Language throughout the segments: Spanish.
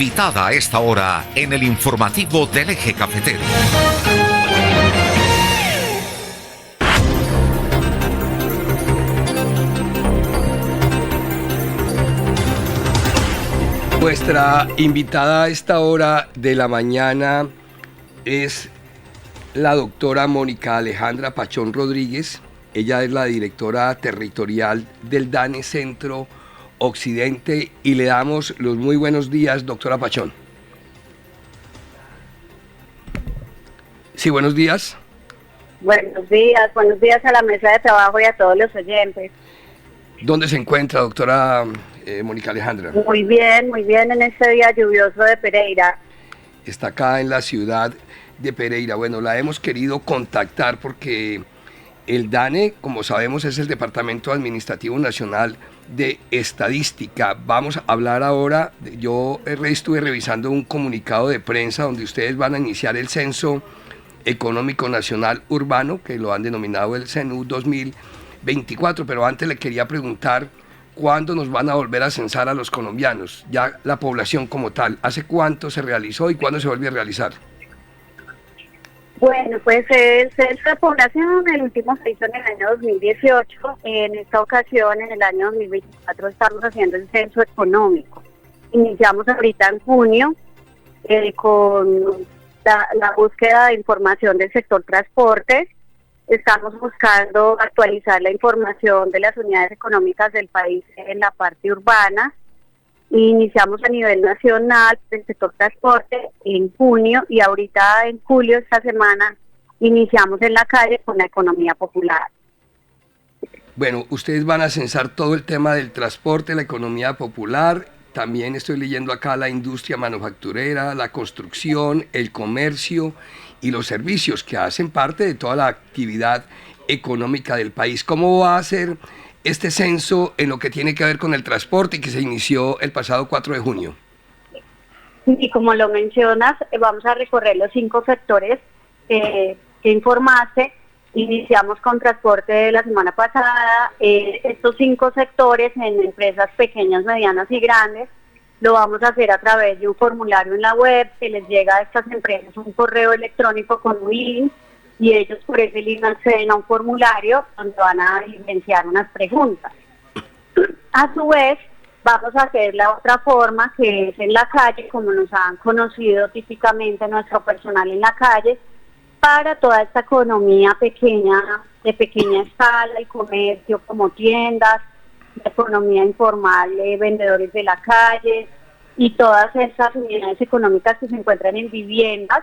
invitada a esta hora en el informativo del Eje Cafetero. Nuestra invitada a esta hora de la mañana es la doctora Mónica Alejandra Pachón Rodríguez. Ella es la directora territorial del DANE Centro Occidente y le damos los muy buenos días, doctora Pachón. Sí, buenos días. Buenos días a la mesa de trabajo y a todos los oyentes. ¿Dónde se encuentra, doctora Mónica Alejandra? Muy bien en este día lluvioso de Pereira. Está acá en la ciudad de Pereira. Bueno, la hemos querido contactar porque el DANE, como sabemos, es el Departamento Administrativo Nacional de Estadística. Vamos a hablar ahora, yo estuve revisando un comunicado de prensa donde ustedes van a iniciar el Censo Económico Nacional Urbano, que lo han denominado el CENU 2024, pero antes le quería preguntar, ¿cuándo nos van a volver a censar a los colombianos? Ya la población como tal, ¿hace cuánto se realizó y cuándo se vuelve a realizar? Bueno, pues el censo de población, el último se hizo en el año 2018. En esta ocasión, en el año 2024, estamos haciendo el censo económico. Iniciamos ahorita en junio con la búsqueda de información del sector transporte. Estamos buscando actualizar la información de las unidades económicas del país en la parte urbana. Iniciamos a nivel nacional del sector transporte en junio y ahorita en julio, esta semana, iniciamos en la calle con la economía popular. Bueno, ustedes van a censar todo el tema del transporte, la economía popular. También estoy leyendo acá la industria manufacturera, la construcción, el comercio y los servicios que hacen parte de toda la actividad económica del país. ¿Cómo va a ser este censo en lo que tiene que ver con el transporte y que se inició el pasado 4 de junio? Y como lo mencionas, vamos a recorrer los 5 sectores que informaste. Iniciamos con transporte la semana pasada. Estos 5 sectores en empresas pequeñas, medianas y grandes, lo vamos a hacer a través de un formulario en la web que les llega a estas empresas un correo electrónico con un link y ellos por ese link acceden a un formulario donde van a evidenciar unas preguntas. A su vez, vamos a hacer la otra forma que es en la calle, como nos han conocido típicamente nuestro personal en la calle, para toda esta economía pequeña, de pequeña escala y comercio como tiendas, economía informal, vendedores de la calle y todas esas unidades económicas que se encuentran en viviendas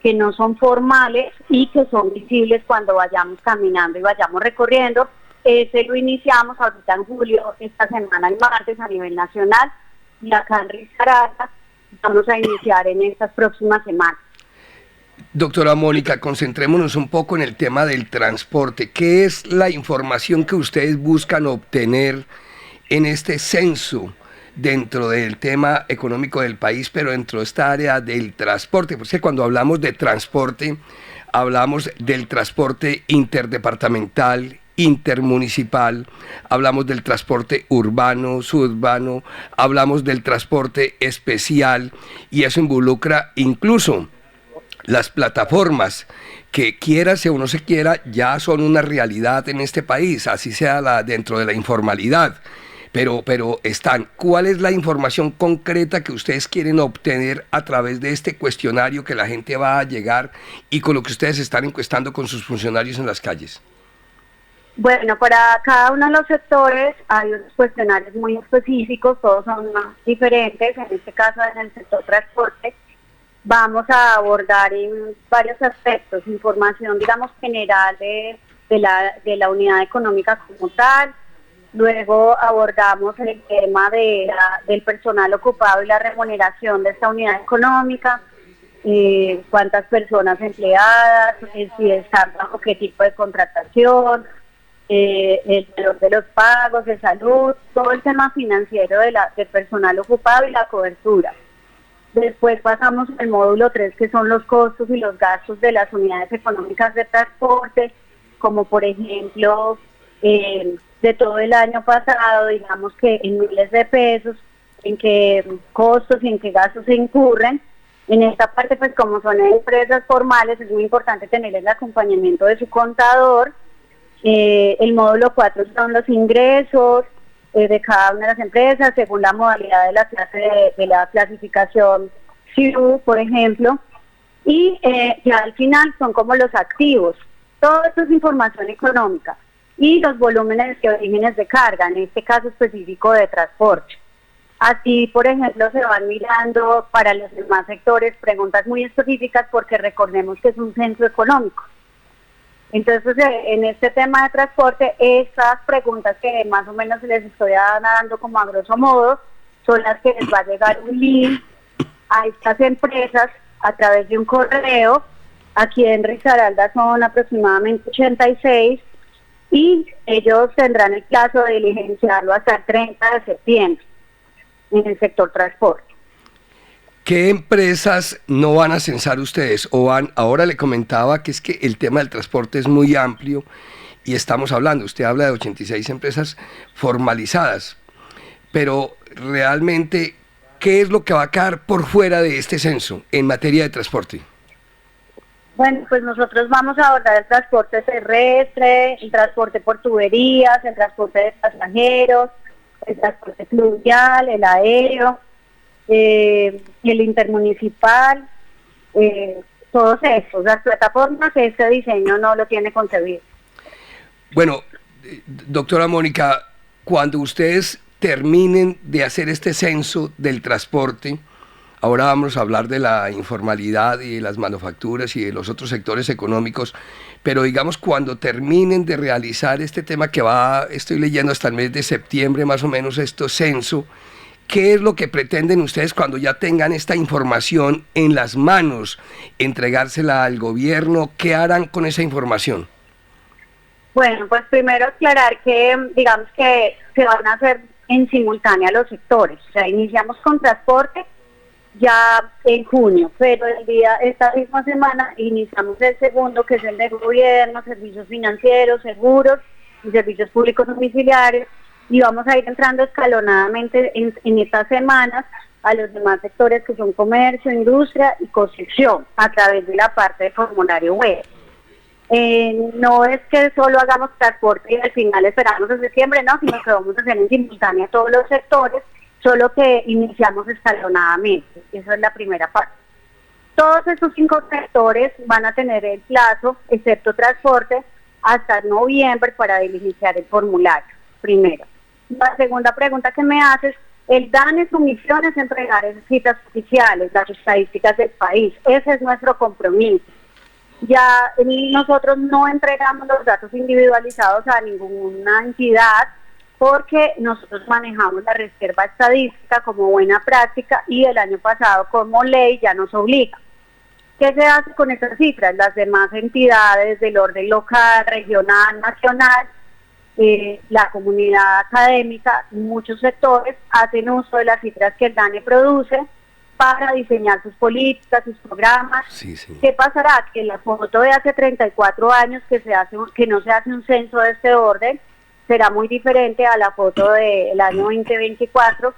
que no son formales y que son visibles cuando vayamos caminando y vayamos recorriendo. Ese lo iniciamos ahorita en julio, esta semana el martes a nivel nacional, y acá en Risaralda vamos a iniciar en estas próximas semanas. Doctora Mónica, concentrémonos un poco en el tema del transporte. ¿Qué es la información que ustedes buscan obtener en este censo dentro del tema económico del país, pero dentro de esta área del transporte? Porque cuando hablamos de transporte, hablamos del transporte interdepartamental, intermunicipal, hablamos del transporte urbano, suburbano, hablamos del transporte especial, y eso involucra incluso las plataformas que, quiérase o no se quiera, ya son una realidad en este país, así sea dentro de la informalidad, pero están. ¿Cuál es la información concreta que ustedes quieren obtener a través de este cuestionario que la gente va a llegar y con lo que ustedes están encuestando con sus funcionarios en las calles? Bueno, para cada uno de los sectores hay unos cuestionarios muy específicos, todos son más diferentes. En este caso, en el sector transporte, vamos a abordar en varios aspectos, información, digamos, general de la unidad económica como tal. Luego abordamos el tema del personal ocupado y la remuneración de esta unidad económica, cuántas personas empleadas, si están bajo qué tipo de contratación, el valor de los pagos, de salud, todo el tema financiero del personal ocupado y la cobertura. Después pasamos al módulo 3, que son los costos y los gastos de las unidades económicas de transporte, como por ejemplo, de todo el año pasado, digamos que en miles de pesos, en qué costos y en qué gastos se incurren. En esta parte, pues como son empresas formales, es muy importante tener el acompañamiento de su contador. El módulo 4 son los ingresos de cada una de las empresas, según la modalidad de la clase de la clasificación CIRU, por ejemplo. Y ya al final son como los activos. Todo esto es información económica. Y los volúmenes de orígenes de carga, en este caso específico de transporte. Así, por ejemplo, se van mirando para los demás sectores preguntas muy específicas porque recordemos que es un centro económico. Entonces, en este tema de transporte, estas preguntas que más o menos les estoy dando como a grosso modo, son las que les va a llegar un link a estas empresas a través de un correo. Aquí en Risaralda son aproximadamente 86 y ellos tendrán el plazo de diligenciarlo hasta el 30 de septiembre. En el sector transporte. ¿Qué empresas no van a censar ustedes? O van, ahora le comentaba que es que el tema del transporte es muy amplio y estamos hablando, usted habla de 86 empresas formalizadas, pero realmente, ¿qué es lo que va a quedar por fuera de este censo en materia de transporte? Bueno, pues nosotros vamos a abordar el transporte terrestre, el transporte por tuberías, el transporte de pasajeros, el transporte fluvial, el aéreo, el intermunicipal, todos estos. Las plataformas, este diseño no lo tiene concebido. Bueno, doctora Mónica, cuando ustedes terminen de hacer este censo del transporte, ahora vamos a hablar de la informalidad y de las manufacturas y de los otros sectores económicos, pero digamos cuando terminen de realizar este tema que estoy leyendo hasta el mes de septiembre más o menos, este censo, ¿qué es lo que pretenden ustedes cuando ya tengan esta información en las manos? ¿Entregársela al gobierno? ¿Qué harán con esa información? Bueno, pues primero aclarar que digamos que se van a hacer en simultánea los sectores. O sea, iniciamos con transporte ya en junio, pero esta misma semana iniciamos el segundo, que es el de gobierno, servicios financieros, seguros y servicios públicos domiciliarios, y vamos a ir entrando escalonadamente en estas semanas a los demás sectores que son comercio, industria y construcción, a través de la parte del formulario web. No es que solo hagamos transporte y al final esperamos en septiembre, no, sino que vamos a hacer en simultánea todos los sectores, solo que iniciamos escalonadamente. Esa es la primera parte. Todos esos 5 sectores van a tener el plazo, excepto transporte, hasta noviembre para diligenciar el formulario, primero. La segunda pregunta que me haces, el DANE, su misión es entregar esas citas oficiales, las estadísticas del país. Ese es nuestro compromiso. Ya nosotros no entregamos los datos individualizados a ninguna entidad, porque nosotros manejamos la reserva estadística como buena práctica y el año pasado como ley ya nos obliga. ¿Qué se hace con esas cifras? Las demás entidades del orden local, regional, nacional, la comunidad académica, muchos sectores hacen uso de las cifras que el DANE produce para diseñar sus políticas, sus programas. Sí, sí. ¿Qué pasará? Que la foto de hace 34 años que no se hace un censo de este orden será muy diferente a la foto del año 2024,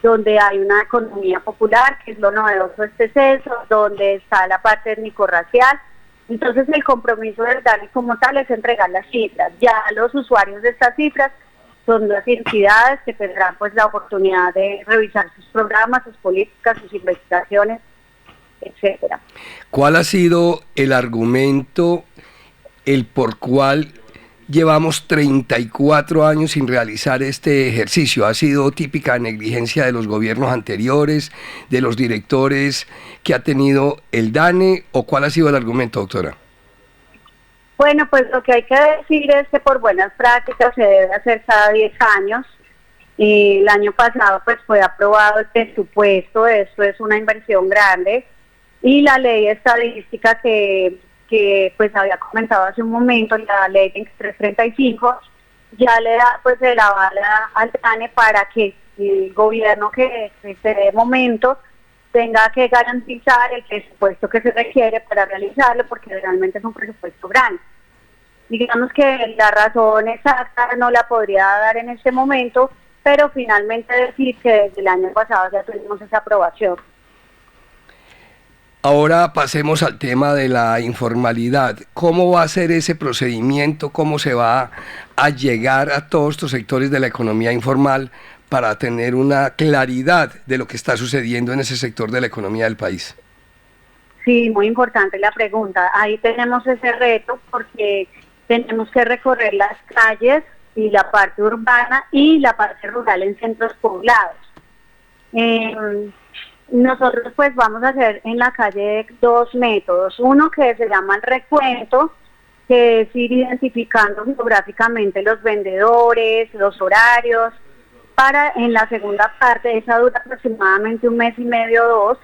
donde hay una economía popular, que es lo novedoso de este censo, donde está la parte étnico-racial. Entonces el compromiso del DANE como tal es entregar las cifras. Ya los usuarios de estas cifras son las entidades que tendrán pues la oportunidad de revisar sus programas, sus políticas, sus investigaciones, etcétera. ¿Cuál ha sido el argumento, el por cual llevamos 34 años sin realizar este ejercicio? ¿Ha sido típica negligencia de los gobiernos anteriores, de los directores que ha tenido el DANE, o cuál ha sido el argumento, doctora? Bueno, pues lo que hay que decir es que por buenas prácticas se debe hacer cada 10 años. El año pasado pues fue aprobado el presupuesto, esto es una inversión grande, y la ley estadística que pues había comentado hace un momento, la ley 2335, ya le da pues el aval al DANE para que el gobierno que esté de momento tenga que garantizar el presupuesto que se requiere para realizarlo, porque realmente es un presupuesto grande. Digamos que la razón exacta no la podría dar en este momento, pero finalmente decir que desde el año pasado ya tuvimos esa aprobación. Ahora pasemos al tema de la informalidad. ¿Cómo va a ser ese procedimiento? ¿Cómo se va a llegar a todos estos sectores de la economía informal para tener una claridad de lo que está sucediendo en ese sector de la economía del país? Sí, muy importante la pregunta. Ahí tenemos ese reto porque tenemos que recorrer las calles y la parte urbana y la parte rural en centros poblados. Nosotros pues vamos a hacer en la calle 2 métodos. Uno que se llama el recuento, que es ir identificando geográficamente los vendedores, los horarios. Para en la segunda parte, esa dura aproximadamente 1 mes y medio o 2.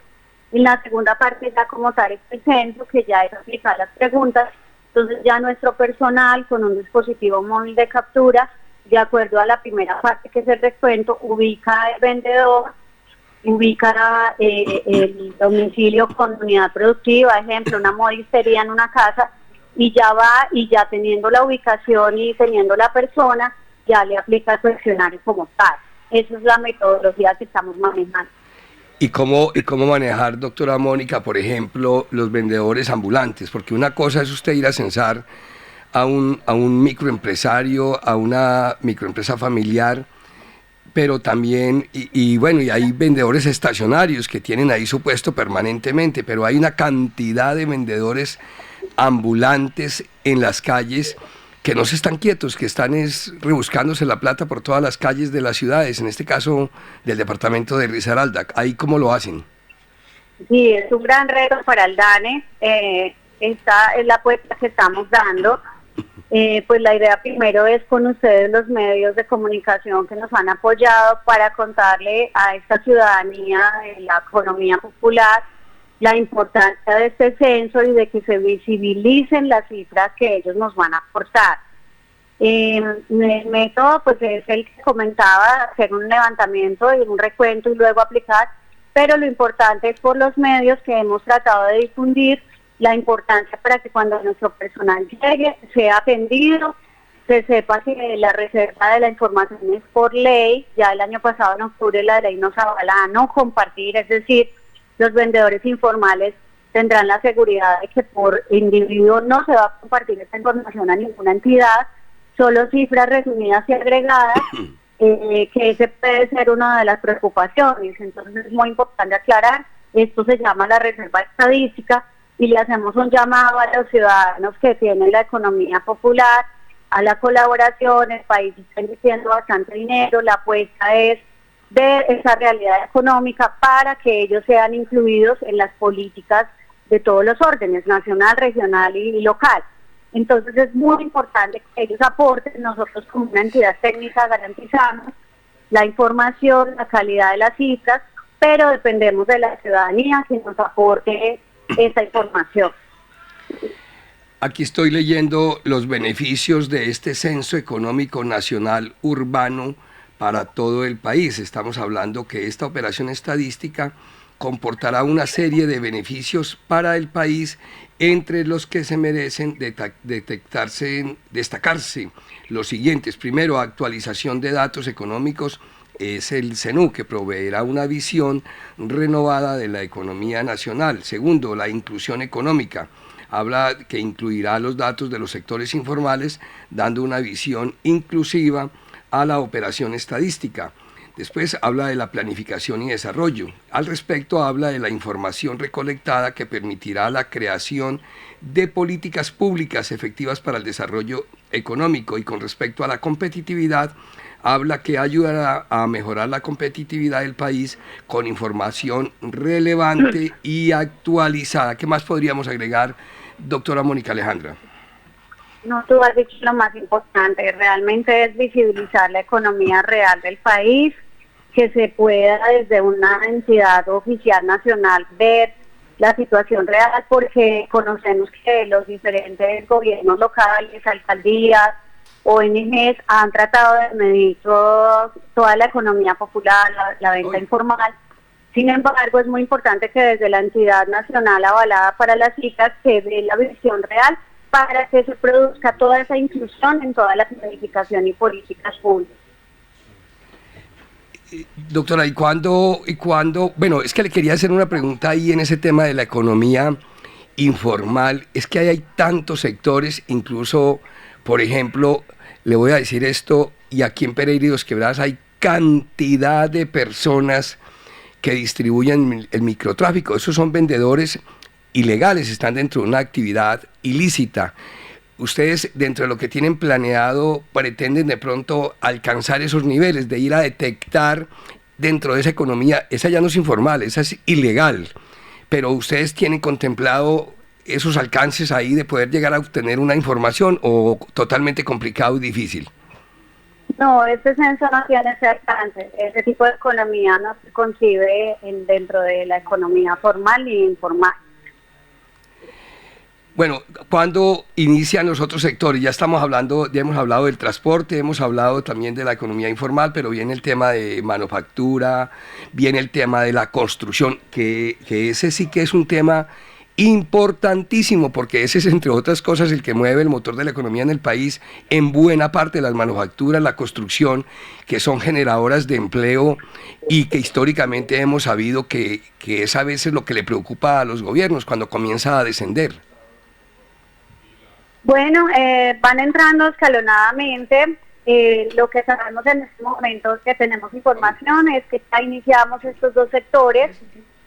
En la segunda parte ya como tal es el centro, que ya es aplicar las preguntas. Entonces ya nuestro personal con un dispositivo móvil de captura, de acuerdo a la primera parte que es el recuento, ubica el vendedor, ubica el domicilio con unidad productiva, ejemplo, una modistería en una casa, y ya va, y ya teniendo la ubicación y teniendo la persona, ya le aplica el cuestionario como tal. Esa es la metodología que estamos manejando. ¿Y cómo manejar, doctora Mónica, por ejemplo, los vendedores ambulantes? Porque una cosa es usted ir a censar a un microempresario, a una microempresa familiar, pero también, y hay vendedores estacionarios que tienen ahí su puesto permanentemente, pero hay una cantidad de vendedores ambulantes en las calles que no se están quietos, que están rebuscándose la plata por todas las calles de las ciudades, en este caso del departamento de Risaralda. ¿Ahí cómo lo hacen? Sí, es un gran reto para el DANE, esta es la apuesta que estamos dando. Pues la idea primero es con ustedes, los medios de comunicación que nos han apoyado, para contarle a esta ciudadanía de la economía popular la importancia de este censo y de que se visibilicen las cifras que ellos nos van a aportar. El método pues es el que comentaba, hacer un levantamiento y un recuento y luego aplicar, pero lo importante es por los medios que hemos tratado de difundir la importancia para que cuando nuestro personal llegue sea atendido, se sepa que la reserva de la información es por ley. Ya el año pasado en octubre la ley nos avala a no compartir, es decir, los vendedores informales tendrán la seguridad de que por individuo no se va a compartir esta información a ninguna entidad, solo cifras resumidas y agregadas, que ese puede ser una de las preocupaciones. Entonces es muy importante aclarar, esto se llama la reserva estadística, y le hacemos un llamado a los ciudadanos que tienen la economía popular, a la colaboración. El país está invirtiendo bastante dinero, la apuesta es ver esa realidad económica para que ellos sean incluidos en las políticas de todos los órdenes, nacional, regional y local. Entonces es muy importante que ellos aporten. Nosotros como una entidad técnica garantizamos la información, la calidad de las cifras, pero dependemos de la ciudadanía que nos aporte esa información. Aquí estoy leyendo los beneficios de este censo económico nacional urbano para todo el país. Estamos hablando que esta operación estadística comportará una serie de beneficios para el país, entre los que se merecen destacarse los siguientes. Primero, actualización de datos económicos. Es el CENU, que proveerá una visión renovada de la economía nacional. Segundo, la inclusión económica. Habla que incluirá los datos de los sectores informales, dando una visión inclusiva a la operación estadística. Después habla de la planificación y desarrollo. Al respecto habla de la información recolectada, que permitirá la creación de políticas públicas efectivas para el desarrollo económico. Y con respecto a la competitividad, habla que ayudará a mejorar la competitividad del país con información relevante y actualizada. ¿Qué más podríamos agregar, doctora Mónica Alejandra? No, tú has dicho lo más importante, realmente es visibilizar la economía real del país, que se pueda desde una entidad oficial nacional ver la situación real, porque conocemos que los diferentes gobiernos locales, alcaldías, ONGs han tratado de medir toda la economía popular, la venta informal. Sin embargo, es muy importante que desde la entidad nacional avalada para las cifras se dé la visión real para que se produzca toda esa inclusión en toda la planificación y políticas públicas. Doctora, bueno, es que le quería hacer una pregunta ahí en ese tema de la economía informal. Es que hay tantos sectores, incluso, por ejemplo, le voy a decir esto, y aquí en Pereira y Dos Quebradas hay cantidad de personas que distribuyen el microtráfico. Esos son vendedores ilegales, están dentro de una actividad ilícita. Ustedes, dentro de lo que tienen planeado, pretenden de pronto alcanzar esos niveles, de ir a detectar dentro de esa economía. Esa ya no es informal, esa es ilegal, pero ustedes tienen contemplado esos alcances ahí de poder llegar a obtener una información, o totalmente complicado y difícil. No, este censo no tiene ese alcance. Ese tipo de economía no se concibe dentro de la economía formal y informal. Bueno, ¿cuándo inician los otros sectores? Ya hemos hablado del transporte, hemos hablado también de la economía informal, pero viene el tema de manufactura, viene el tema de la construcción, que ese sí que es un tema importantísimo, porque ese es, entre otras cosas, el que mueve el motor de la economía en el país, en buena parte de las manufacturas, la construcción, que son generadoras de empleo y que históricamente hemos sabido que es a veces lo que le preocupa a los gobiernos cuando comienza a descender. Bueno, van entrando escalonadamente. Lo que sabemos en este momento que tenemos información es que ya iniciamos estos dos sectores.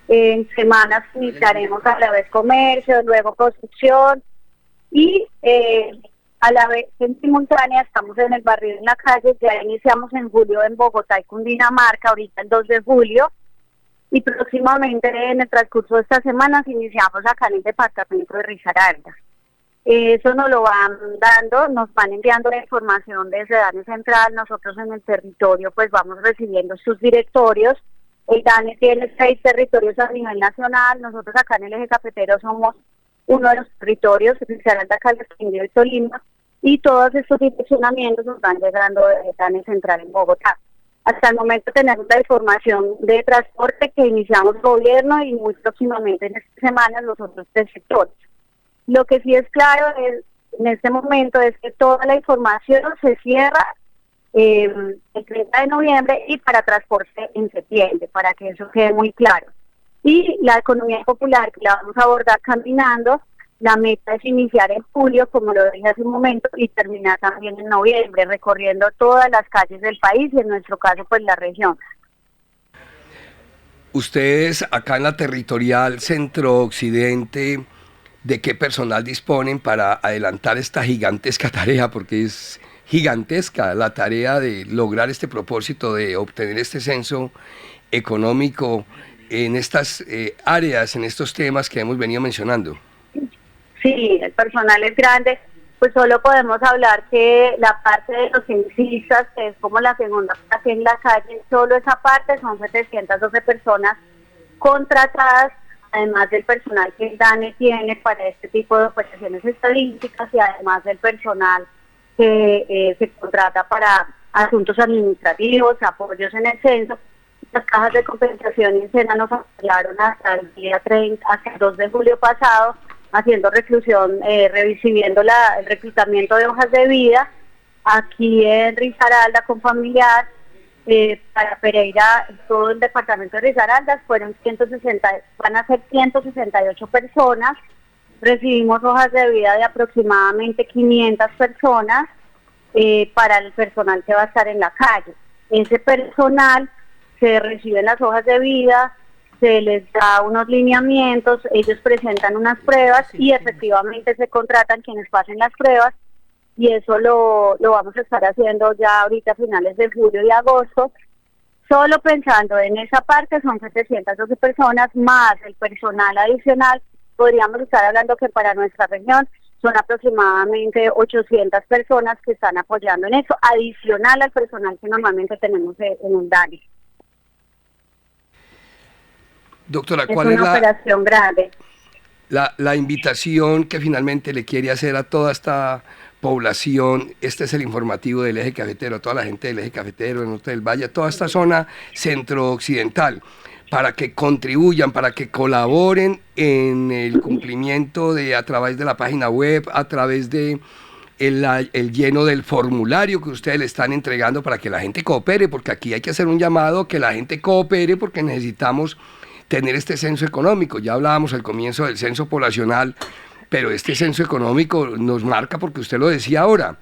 En semanas iniciaremos a la vez comercio, luego construcción y a la vez en simultánea estamos en el barrio en la calle. Ya iniciamos en julio en Bogotá y Cundinamarca, ahorita el 2 de julio. Y próximamente en el transcurso de estas semanas iniciamos acá en el departamento de Risaralda. Eso nos lo van dando, nos van enviando la información desde DANE Central. Nosotros en el territorio pues vamos recibiendo sus directorios. El DANE tiene 6 territorios a nivel nacional. Nosotros acá en el eje cafetero somos uno de los territorios, Risaralda, Caldas, Quindío y Tolima, y todos estos direccionamientos nos van llegando de DANE Central en Bogotá. Hasta el momento tenemos la información de transporte que iniciamos gobierno y muy próximamente en estas semanas los otros 3 sectores. Lo que sí es claro en este momento es que toda la información se cierra el 30 de noviembre y para transporte en septiembre, para que eso quede muy claro. Y la economía popular, que la vamos a abordar caminando, la meta es iniciar en julio, como lo dije hace un momento, y terminar también en noviembre, recorriendo todas las calles del país y en nuestro caso pues la región. Ustedes acá en la territorial centro-occidente, ¿de qué personal disponen para adelantar esta gigantesca tarea? Porque es gigantesca la tarea de lograr este propósito de obtener este censo económico en estas áreas, en estos temas que hemos venido mencionando. Sí, el personal es grande. Pues solo podemos hablar que la parte de los censistas, que es como la segunda parte en la calle, solo esa parte son 712 personas contratadas, además del personal que el DANE tiene para este tipo de operaciones estadísticas y además del personal que se contrata para asuntos administrativos, apoyos en el censo. Las cajas de compensación y SENA nos apoyaron hasta el día 30, hasta el 2 de julio pasado, haciendo reclusión, recibiendo el reclutamiento de hojas de vida aquí en Risaralda con familiar. Para Pereira, todo el departamento de Risaralda fueron 160, van a ser 168 personas. Recibimos hojas de vida de aproximadamente 500 personas para el personal que va a estar en la calle. Ese personal se reciben las hojas de vida, se les da unos lineamientos, ellos presentan unas pruebas y efectivamente se contratan quienes pasen las pruebas. Y eso lo vamos a estar haciendo ya ahorita a finales de julio y agosto. Solo pensando en esa parte son 712 personas más el personal adicional. Podríamos estar hablando que para nuestra región son aproximadamente 800 personas que están apoyando en eso, adicional al personal que normalmente tenemos en el DANE. Doctora, ¿cuál es una operación grande? La invitación que finalmente le quiere hacer a toda esta población? Este es el informativo del eje cafetero, a toda la gente del eje cafetero, el norte del valle, toda esta zona centro-occidental, para que contribuyan, para que colaboren en el cumplimiento a través de la página web, a través de el lleno del formulario que ustedes le están entregando para que la gente coopere, porque aquí hay que hacer un llamado que la gente coopere porque necesitamos tener este censo económico. Ya hablábamos al comienzo del censo poblacional, pero este censo económico nos marca, porque usted lo decía ahora,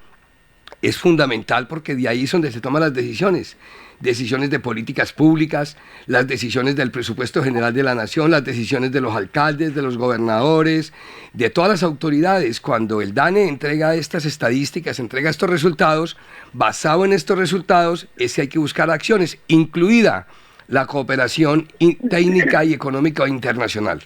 es fundamental porque de ahí es donde se toman las decisiones de políticas públicas, las decisiones del presupuesto general de la nación, las decisiones de los alcaldes, de los gobernadores, de todas las autoridades. Cuando el DANE entrega estas estadísticas, entrega estos resultados, basado en estos resultados es que hay que buscar acciones, incluida la cooperación técnica y económica internacional.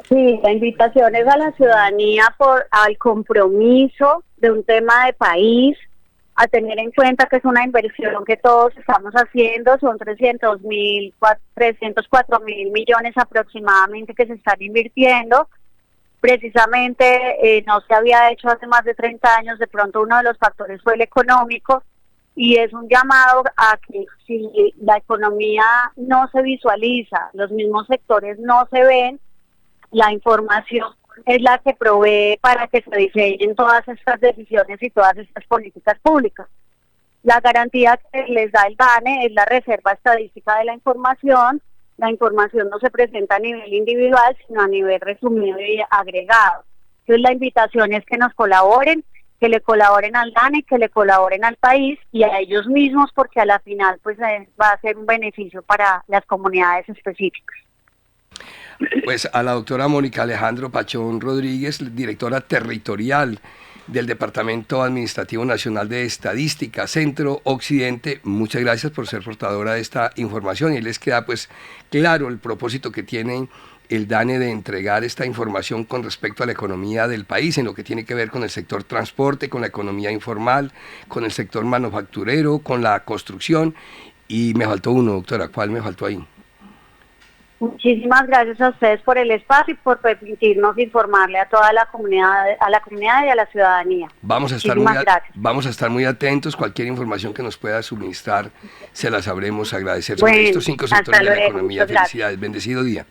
Sí, la invitación es a la ciudadanía al compromiso de un tema de país, a tener en cuenta que es una inversión que todos estamos haciendo, son 304 mil millones aproximadamente que se están invirtiendo. Precisamente no se había hecho hace más de 30 años, de pronto uno de los factores fue el económico, y es un llamado a que si la economía no se visualiza, los mismos sectores no se ven, la información es la que provee para que se diseñen todas estas decisiones y todas estas políticas públicas. La garantía que les da el DANE es la reserva estadística de la información. La información no se presenta a nivel individual, sino a nivel resumido y agregado. Entonces la invitación es que nos colaboren, que le colaboren al DANE, que le colaboren al país y a ellos mismos, porque a la final pues va a ser un beneficio para las comunidades específicas. Pues a la doctora Mónica Alejandro Pachón Rodríguez, directora territorial del Departamento Administrativo Nacional de Estadística, Centro Occidente, muchas gracias por ser portadora de esta información, y les queda pues claro el propósito que tiene el DANE de entregar esta información con respecto a la economía del país, en lo que tiene que ver con el sector transporte, con la economía informal, con el sector manufacturero, con la construcción. Y me faltó uno, doctora, ¿cuál me faltó ahí? Muchísimas gracias a ustedes por el espacio y por permitirnos informarle a toda la comunidad y a la ciudadanía. Vamos a estar muy atentos. Cualquier información que nos pueda suministrar se la sabremos agradecer sobre estos 5 sectores de la economía. Felicidades, bendecido día.